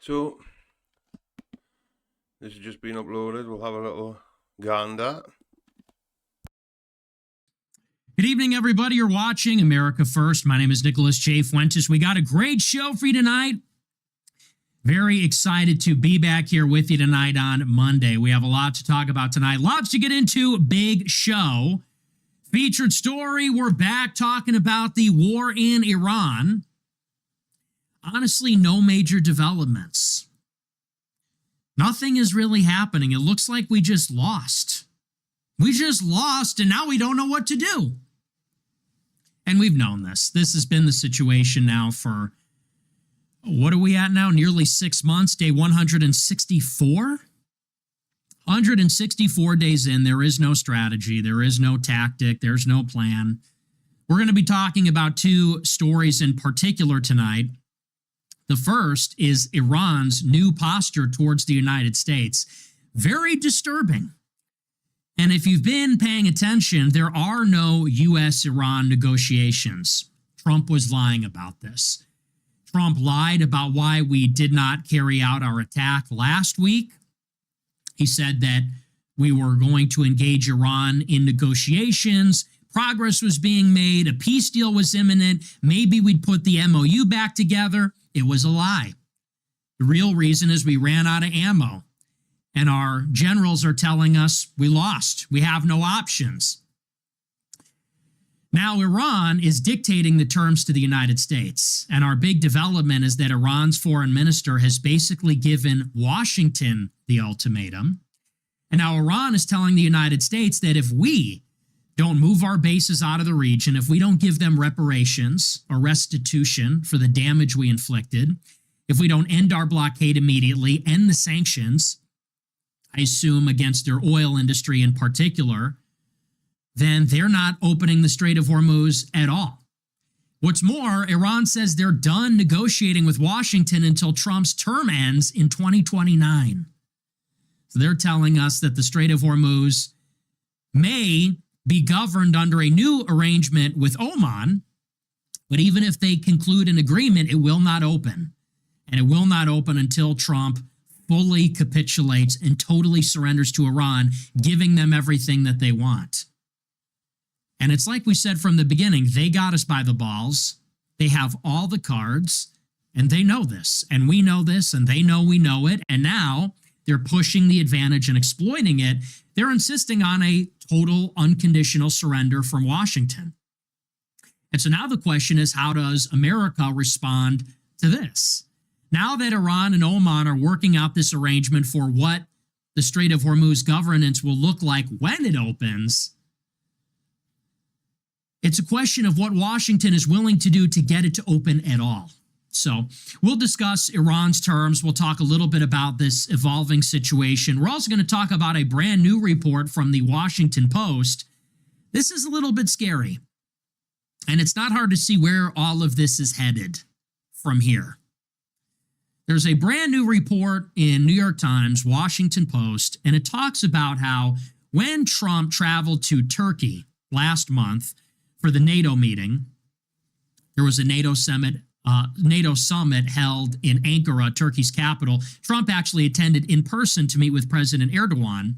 So this has just been uploaded. We'll have a little gander. Good evening, everybody. You're watching America First. My name is Nicholas J. Fuentes. We got a great show for you tonight. Very excited to be back here with you tonight on Monday. We have a lot to talk about tonight. Lots to get into. Big show. Featured story. We're back talking about the war in Iran. Honestly, no major developments. Nothing is really happening. It looks like we just lost. We just lost, and now we don't know what to do. And we've known this. This has been the situation now for, what are we at now? Nearly 6 months, day 164? 164 days in, there is no strategy, there is no tactic, there's no plan. We're going to be talking about two stories in particular tonight. The first is Iran's new posture towards the United States. Very disturbing. And if you've been paying attention, there are no U.S.-Iran negotiations. Trump was lying about this. Trump lied about why we did not carry out our attack last week. He said that we were going to engage Iran in negotiations. Progress was being made. A peace deal was imminent. Maybe we'd put the MOU back together. It was a lie. The real reason is we ran out of ammo. And our generals are telling us we lost. We have no options. Now, Iran is dictating the terms to the United States. And our big development is that Iran's foreign minister has basically given Washington the ultimatum. And now Iran is telling the United States that if we don't move our bases out of the region, if we don't give them reparations or restitution for the damage we inflicted, if we don't end our blockade immediately, end the sanctions, I assume against their oil industry in particular, then they're not opening the Strait of Hormuz at all. What's more, Iran says they're done negotiating with Washington until Trump's term ends in 2029. So they're telling us that the Strait of Hormuz may be governed under a new arrangement with Oman, but even if they conclude an agreement, it will not open. And it will not open until Trump fully capitulates and totally surrenders to Iran, giving them everything that they want. And it's like we said from the beginning, they got us by the balls. They have all the cards, and they know this, and we know this, and they know we know it, and now they're pushing the advantage and exploiting it. They're insisting on a total unconditional surrender from Washington. And so now the question is, how does America respond to this? Now that Iran and Oman are working out this arrangement for what the Strait of Hormuz governance will look like when it opens, it's a question of what Washington is willing to do to get it to open at all. So we'll discuss Iran's terms. We'll talk a little bit about this evolving situation. We're also going to talk about a brand new report from the Washington Post. This is a little bit scary, and it's not hard to see where all of this is headed from here. There's a brand new report in New York Times, Washington Post, and it talks about how when Trump traveled to Turkey last month for the NATO meeting, there was a NATO summit held in Ankara, Turkey's capital. Trump actually attended in person to meet with President Erdogan.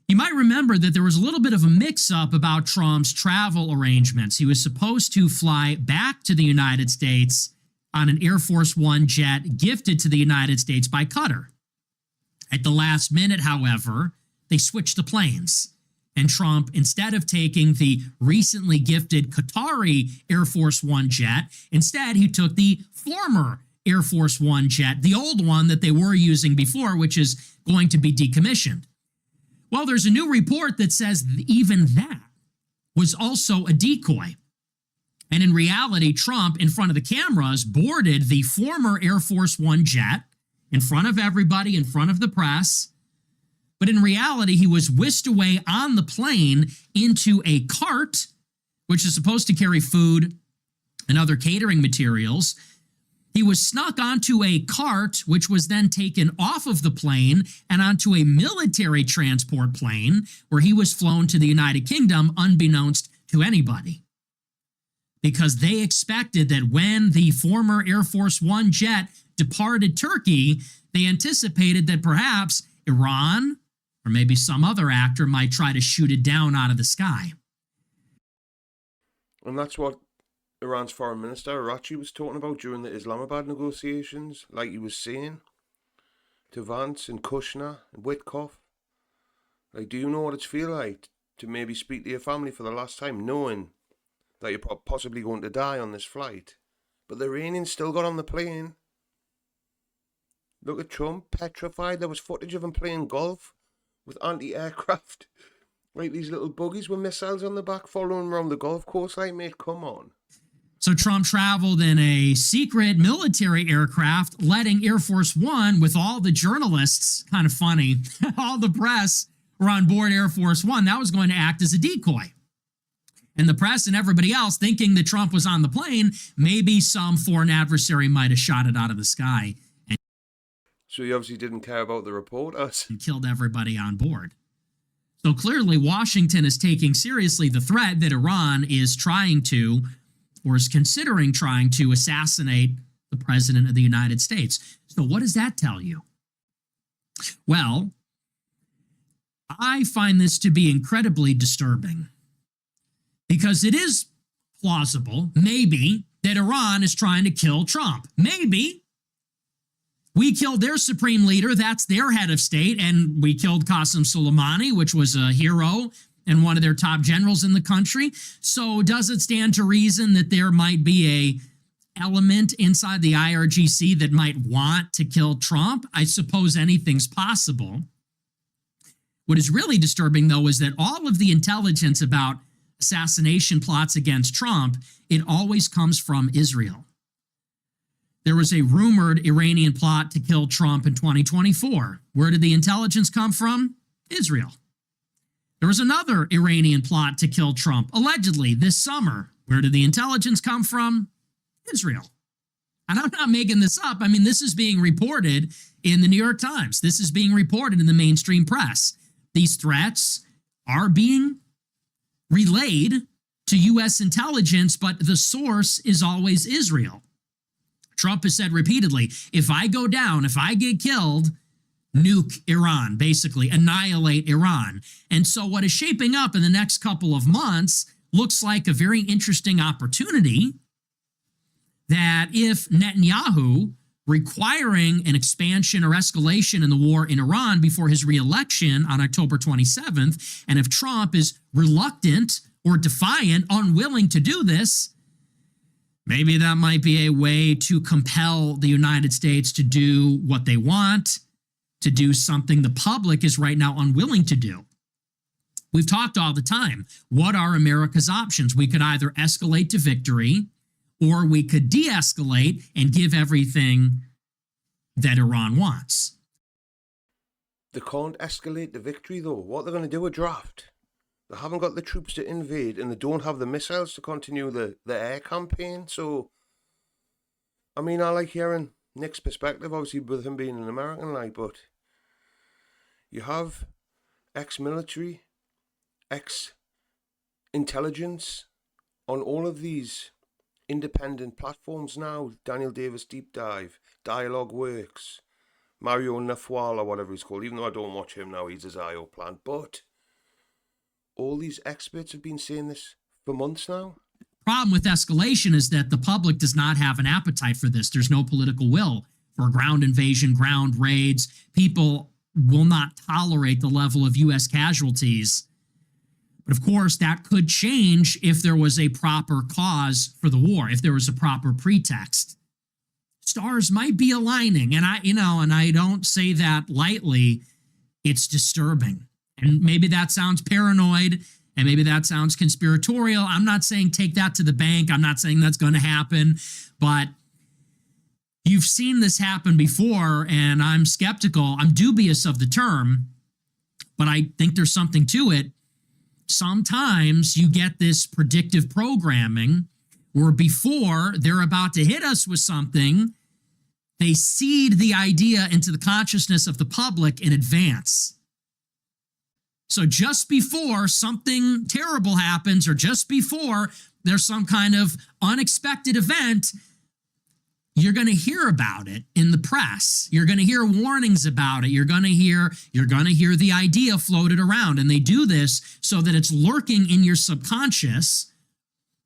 You might remember that there was a little bit of a mix-up about Trump's travel arrangements. He was supposed to fly back to the United States on an Air Force One jet gifted to the United States by Qatar. At the last minute, however, they switched the planes. And Trump, instead of taking the recently gifted Qatari Air Force One jet, instead he took the former Air Force One jet, the old one that they were using before, which is going to be decommissioned. Well, there's a new report that says even that was also a decoy. And in reality, Trump, in front of the cameras, boarded the former Air Force One jet in front of everybody, in front of the press. But in reality, he was whisked away on the plane into a cart, which is supposed to carry food and other catering materials. He was snuck onto a cart, which was then taken off of the plane and onto a military transport plane, where he was flown to the United Kingdom unbeknownst to anybody. because they expected that when the former Air Force One jet departed Turkey, they anticipated that perhaps Iran or maybe some other actor might try to shoot it down out of the sky. And that's what Iran's foreign minister Arachi was talking about during the Islamabad negotiations, like he was saying to Vance and Kushner and Witkoff. Like, do you know what it's feel like to maybe speak to your family for the last time, knowing that you're possibly going to die on this flight? But the Iranians still got on the plane. Look at Trump, petrified. There was footage of him playing golf with anti-aircraft. Like these little buggies with missiles on the back following around the golf course. Like, mate, come on. So Trump traveled in a secret military aircraft, letting Air Force One, with all the journalists, kind of funny, all the press were on board Air Force One. That was going to act as a decoy. And the press and everybody else thinking that Trump was on the plane, maybe some foreign adversary might have shot it out of the sky. So he obviously didn't care about the reporters. And killed everybody on board. So clearly Washington is taking seriously the threat that Iran is trying to, or is considering trying to, assassinate the President of the United States. So what does that tell you? Well, I find this to be incredibly disturbing, because it is plausible, maybe, that Iran is trying to kill Trump. Maybe. We killed their supreme leader, that's their head of state, and we killed Qasem Soleimani, which was a hero and one of their top generals in the country. So does it stand to reason that there might be a element inside the IRGC that might want to kill Trump? I suppose anything's possible. What is really disturbing, though, is that all of the intelligence about assassination plots against Trump, it always comes from Israel. There was a rumored Iranian plot to kill Trump in 2024. Where did the intelligence come from? Israel. There was another Iranian plot to kill Trump, allegedly, this summer. Where did the intelligence come from? Israel. And I'm not making this up. I mean, this is being reported in the New York Times. This is being reported in the mainstream press. These threats are being relayed to U.S. intelligence, but the source is always Israel. Trump has said repeatedly, if I go down, if I get killed, nuke Iran, basically annihilate Iran. And so what is shaping up in the next couple of months looks like a very interesting opportunity that if Netanyahu, requiring an expansion or escalation in the war in Iran before his re-election on October 27th, and if Trump is reluctant or defiant, unwilling to do this, maybe that might be a way to compel the United States to do what they want, to do something the public is right now unwilling to do. We've talked all the time. What are America's options? We could either escalate to victory, or we could de-escalate and give everything that Iran wants. They can't escalate the victory, though. What they're going to do, a draft. They haven't got the troops to invade, and they don't have the missiles to continue the air campaign. So, I mean, I like hearing Nick's perspective, obviously, with him being an American, like, but you have ex-military, ex-intelligence on all of these independent platforms now. Daniel Davis Deep Dive, Dialogue Works, Mario Nafwal, or whatever he's called, even though I don't watch him now, he's his IO plant, but all these experts have been saying this for months now. Problem with escalation is that the public does not have an appetite for this. There's no political will for ground invasion, ground raids. People will not tolerate the level of U.S. casualties. But of course, that could change if there was a proper cause for the war, if there was a proper pretext. Stars might be aligning, and I don't say that lightly. It's disturbing. And maybe that sounds paranoid, and maybe that sounds conspiratorial. I'm not saying take that to the bank. I'm not saying that's going to happen, but you've seen this happen before, and I'm skeptical. I'm dubious of the term, but I think there's something to it. Sometimes you get this predictive programming where before they're about to hit us with something, they seed the idea into the consciousness of the public in advance. So just before something terrible happens, or just before there's some kind of unexpected event, you're going to hear about it in the press. You're going to hear warnings about it. You're going to hear the idea floated around. And they do this so that it's lurking in your subconscious.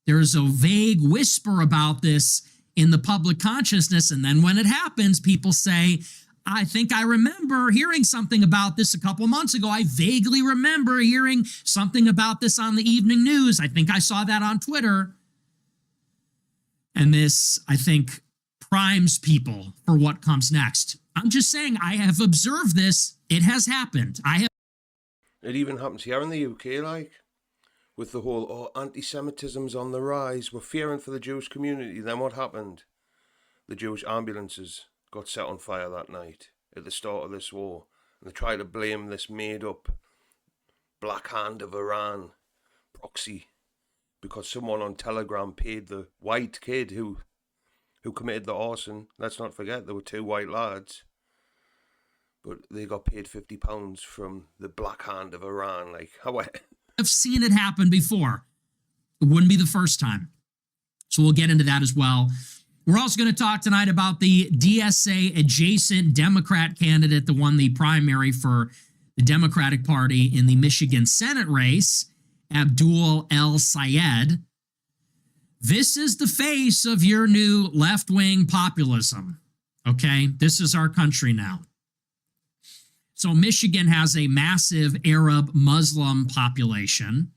There's a vague whisper about this in the public consciousness. And then when it happens, people say, I think I remember hearing something about this a couple months ago. I vaguely remember hearing something about this on the evening news. I think I saw that on Twitter. And this, I think, primes people for what comes next. I'm just saying, I have observed this. It has happened. It even happens here in the UK, like, with the whole, anti-Semitism's on the rise. We're fearing for the Jewish community. Then what happened? The Jewish ambulances got set on fire that night at the start of this war. And they try to blame this made-up Black Hand of Iran proxy because someone on Telegram paid the white kid who committed the arson. Let's not forget, there were 2 white lads. But they got paid £50 from the Black Hand of Iran. Like, how? I've seen it happen before. It wouldn't be the first time. So we'll get into that as well. We're also going to talk tonight about the DSA adjacent Democrat candidate that won the primary for the Democratic Party in the Michigan Senate race, Abdul El Sayed. This is the face of your new left-wing populism. Okay? This is our country now. So Michigan has a massive Arab Muslim population,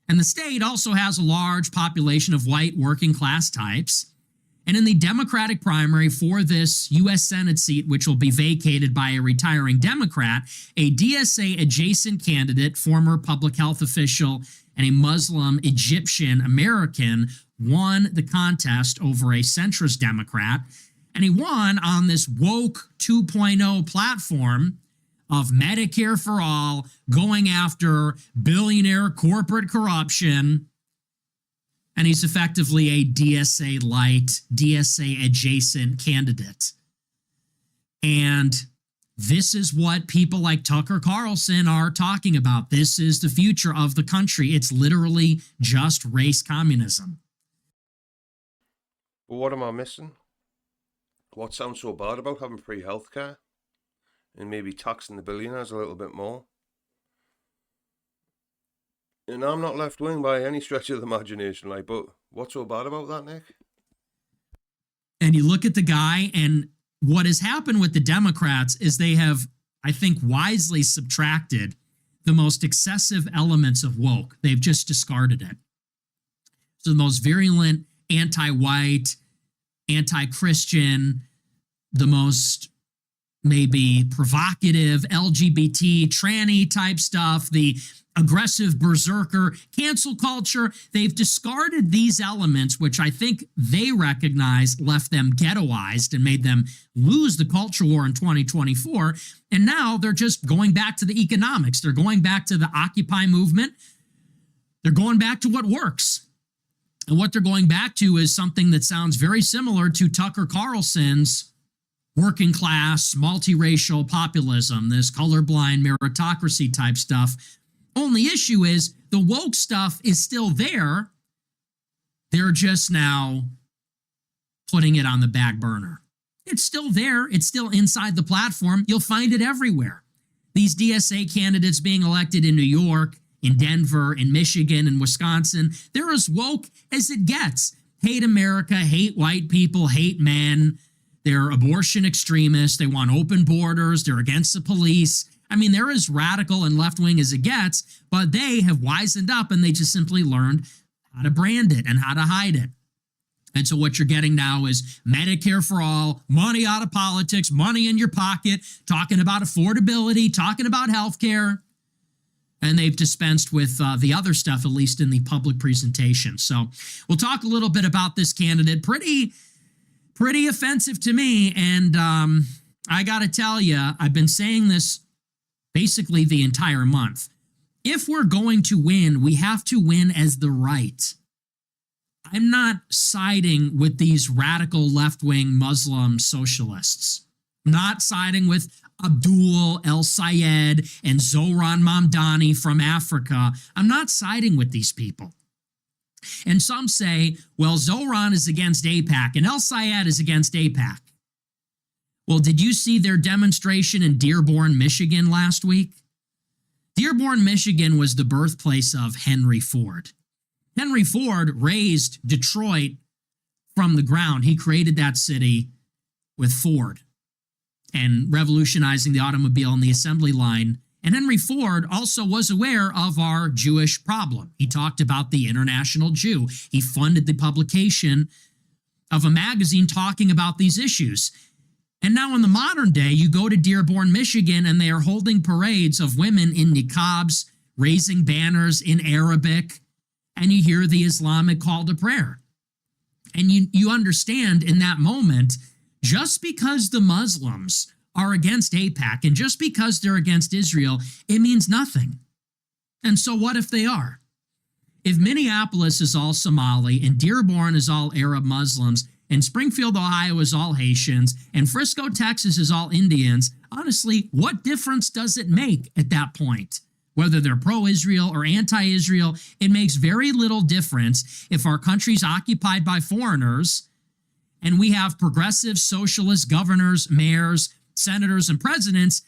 and the state also has a large population of white working class types. And in the Democratic primary for this U.S. Senate seat, which will be vacated by a retiring Democrat, a DSA adjacent candidate, former public health official, and a Muslim Egyptian American won the contest over a centrist Democrat. And he won on this woke 2.0 platform of Medicare for all, going after billionaire corporate corruption. And he's effectively a DSA light, DSA adjacent candidate. And this is what people like Tucker Carlson are talking about. This is the future of the country. It's literally just race communism. But what am I missing? What sounds so bad about having free healthcare? And maybe taxing the billionaires a little bit more? And I'm not left-wing by any stretch of the imagination, like, but what's so bad about that, Nick? And you look at the guy, and what has happened with the Democrats is they have, I think, wisely subtracted the most excessive elements of woke. They've just discarded it. So the most virulent, anti-white, anti-Christian, the most maybe provocative LGBT, tranny type stuff, the aggressive berserker, cancel culture. They've discarded these elements, which I think they recognize left them ghettoized and made them lose the culture war in 2024. And now they're just going back to the economics. They're going back to the Occupy movement. They're going back to what works. And what they're going back to is something that sounds very similar to Tucker Carlson's working class, multiracial populism, this colorblind meritocracy type stuff. Only issue is the woke stuff is still there. They're just now putting it on the back burner. It's still there. It's still inside the platform. You'll find it everywhere. These DSA candidates being elected in New York, in Denver, in Michigan, in Wisconsin, they're as woke as it gets. Hate America, hate white people, hate men. They're abortion extremists. They want open borders. They're against the police. I mean, they're as radical and left-wing as it gets, but they have wisened up and they just simply learned how to brand it and how to hide it. And so what you're getting now is Medicare for all, money out of politics, money in your pocket, talking about affordability, talking about healthcare. And they've dispensed with the other stuff, at least in the public presentation. So we'll talk a little bit about this candidate. Pretty offensive to me. And I got to tell you, I've been saying this basically the entire month. If we're going to win, we have to win as the right. I'm not siding with these radical left-wing Muslim socialists. I'm not siding with Abdul El Sayed and Zohran Mamdani from Africa. I'm not siding with these people. And some say, well, Zoran is against AIPAC and El Sayed is against AIPAC. Well, did you see their demonstration in Dearborn, Michigan last week? Dearborn, Michigan was the birthplace of Henry Ford. Henry Ford raised Detroit from the ground. He created that city with Ford and revolutionizing the automobile and the assembly line. And Henry Ford also was aware of our Jewish problem. He talked about the International Jew. He funded the publication of a magazine talking about these issues. And now in the modern day, you go to Dearborn, Michigan, and they are holding parades of women in niqabs, raising banners in Arabic, and you hear the Islamic call to prayer. And you understand in that moment, just because the Muslims are against AIPAC and just because they're against Israel, it means nothing. And so what if they are? If Minneapolis is all Somali and Dearborn is all Arab Muslims and Springfield, Ohio is all Haitians and Frisco, Texas is all Indians, honestly, what difference does it make at that point? Whether they're pro-Israel or anti-Israel, it makes very little difference if our country's occupied by foreigners and we have progressive socialist governors, mayors, senators, and presidents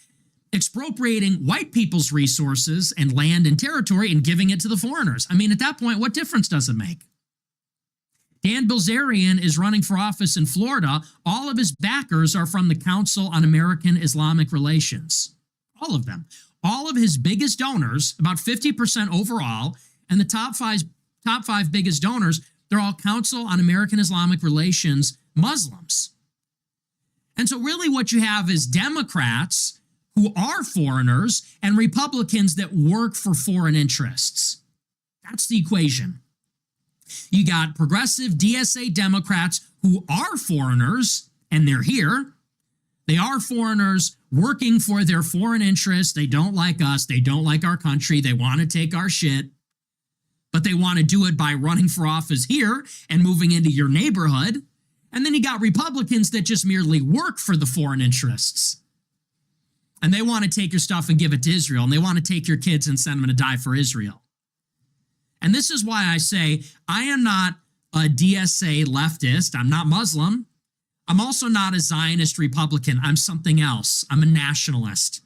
expropriating white people's resources and land and territory and giving it to the foreigners. I mean, at that point, what difference does it make? Dan Bilzerian is running for office in Florida. All of his backers are from the Council on American Islamic Relations. All of them. All of his biggest donors, about 50% overall, and the top five biggest donors, they're all Council on American Islamic Relations Muslims. And so really what you have is Democrats who are foreigners and Republicans that work for foreign interests. That's the equation. You got progressive DSA Democrats who are foreigners, and they're here. They are foreigners working for their foreign interests. They don't like us. They don't like our country. They want to take our shit. But they want to do it by running for office here and moving into your neighborhood. And then you got Republicans that just merely work for the foreign interests. And they want to take your stuff and give it to Israel. And they want to take your kids and send them to die for Israel. And this is why I say I am not a DSA leftist. I'm not Muslim. I'm also not a Zionist Republican. I'm something else. I'm a nationalist.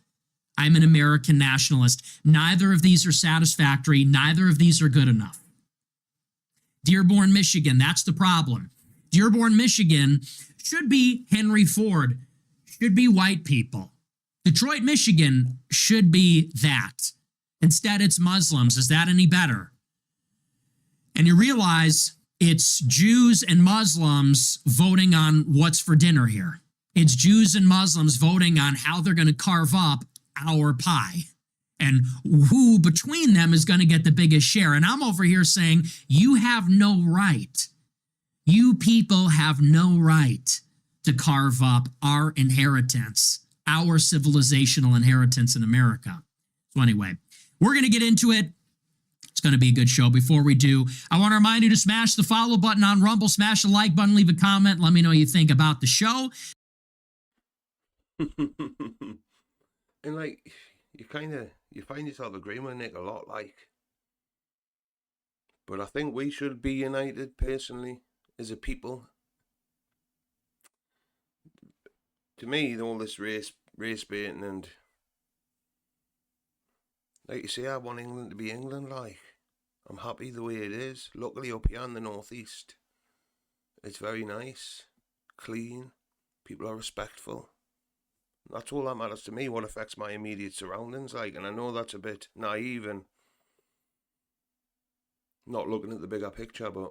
I'm an American nationalist. Neither of these are satisfactory. Neither of these are good enough. Dearborn, Michigan, that's the problem. Dearborn, Michigan should be Henry Ford, should be white people. Detroit, Michigan should be that. Instead, it's Muslims. Is that any better? And you realize it's Jews and Muslims voting on what's for dinner here. It's Jews and Muslims voting on how they're going to carve up our pie and who between them is going to get the biggest share. And I'm over here saying, you have no right. You people have no right to carve up our inheritance, our civilizational inheritance in America. So anyway, we're going to get into it. It's going to be a good show. Before we do, I want to remind you to smash the follow button on Rumble, smash the like button, leave a comment, let me know what you think about the show. And like, you find yourself agreeing with Nick a lot, like. But I think we should be united, personally, as a people. To me, all this race baiting and, like you say, I want England to be England, like. I'm happy the way it is. Luckily up here in the northeast, it's very nice, clean, people are respectful. That's all that matters to me, what affects my immediate surroundings, like. And I know that's a bit naive and not looking at the bigger picture, but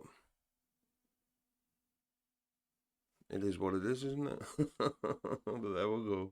it is what it is, isn't it? But there we go.